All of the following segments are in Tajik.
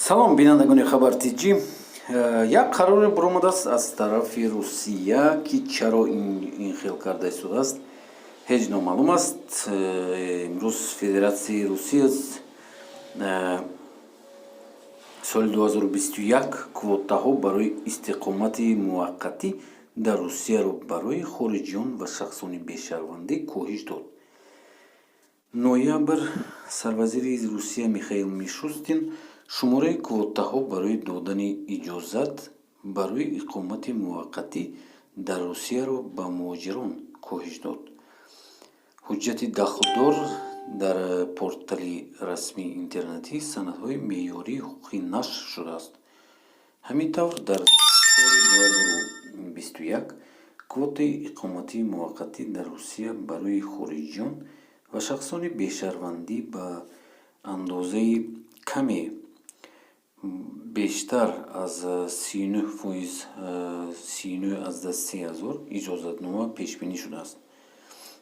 салом бинандагони Хабар Тиҷи. Як қароре баромадааст аз тарафи Русия ки чаро ин хел карда истодааст ҳеҷ номаълум аст. Имрӯз Федератсияи Русия соли 2021 квотаҳо барои истиқомати муваққатӣ дар Русияро барои хориҷиён ва шахсони бешаҳрвандӣ коҳиш дод. Ноябр сарвазири Русия Михаил Мишустин шумораи квотаҳо барои додани иҷозат барои иқомати муваққатӣ дар Русияро ба муҳоҷирон коҳиш дод. ҳуҷҷати дахлдор дар портали расмии интернетии санадҳои меъёрии ҳуқуқӣ нашр шудааст. ҳамин тавр дар соли 2021 квотаи иқомати муваққатӣ дар Русия барои хориҷиён ва шахсони бешаҳрвандӣ ба андозаи каме бештар аз 39,3 иҷозатнома пешбинӣ шудааст.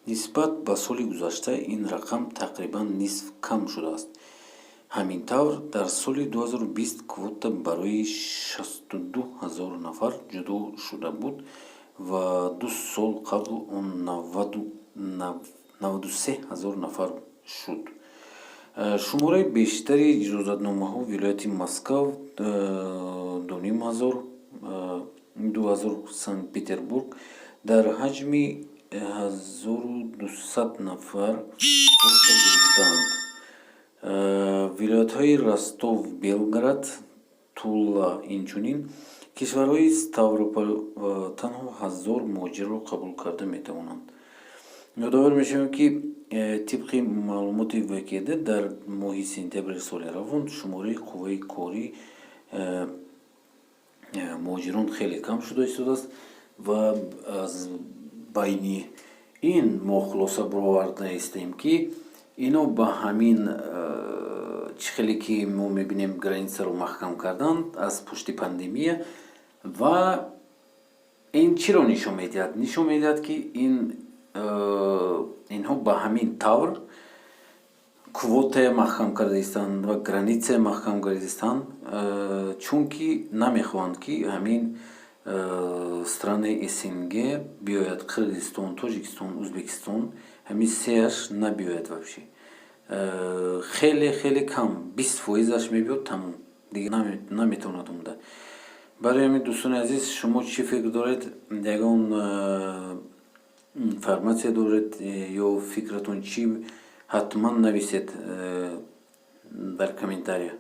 нисбат ба соли гузашта ин рақам тақрибан нисф кам шудааст. ҳамин тавр дар соли 2020 квота барои 62 000 нафар ҷудо шуда буд ва 2 сол қабл он 93 000 нафар шуд. шумораи бештари иҷозатномаҳо вилояти Москав 2,5 000, Санкт-Петербург дар ҳаҷми 1200 нафар квота гирифтаанд. вилоятҳои Ростов, Белград, Тула инчунин кишварҳои Ставрополь танҳо 1000 муҳоҷирро қабул карда метавонанд. ёдовар мешавем ки тибқи маълумоти ВКД дар моҳи сентябри соли равон шумораи қувваи кории муҳоҷирон хеле кам шуда истодааст ва аз байни ин мо хулоса бароварда истем ки ино ба ҳамин чӣ хеле ки мо мебинем границаро маҳкам карданд аз пушти пандемия ва ин чиро нишон медиҳад? Нишон медиҳад ки инҳо ба ҳамин тавр квота маҳкам карда истанд ва граница маҳкам карда истанд, чунки намехоҳанд ки ҳамин странаи СНГ биёяд Қирғизистон, Тоҷикистон, Ӯзбекистон, ҳамин сеаш набиёяд вабши. хеле кам 20%-аш мебиёд, тамом дига наметавонад омада. барои ҳамин дӯстони азиз, шумо чӣ фикр доред? ягон информатсия доред ё фикратон чӣ? ҳатман нависед дар комментария.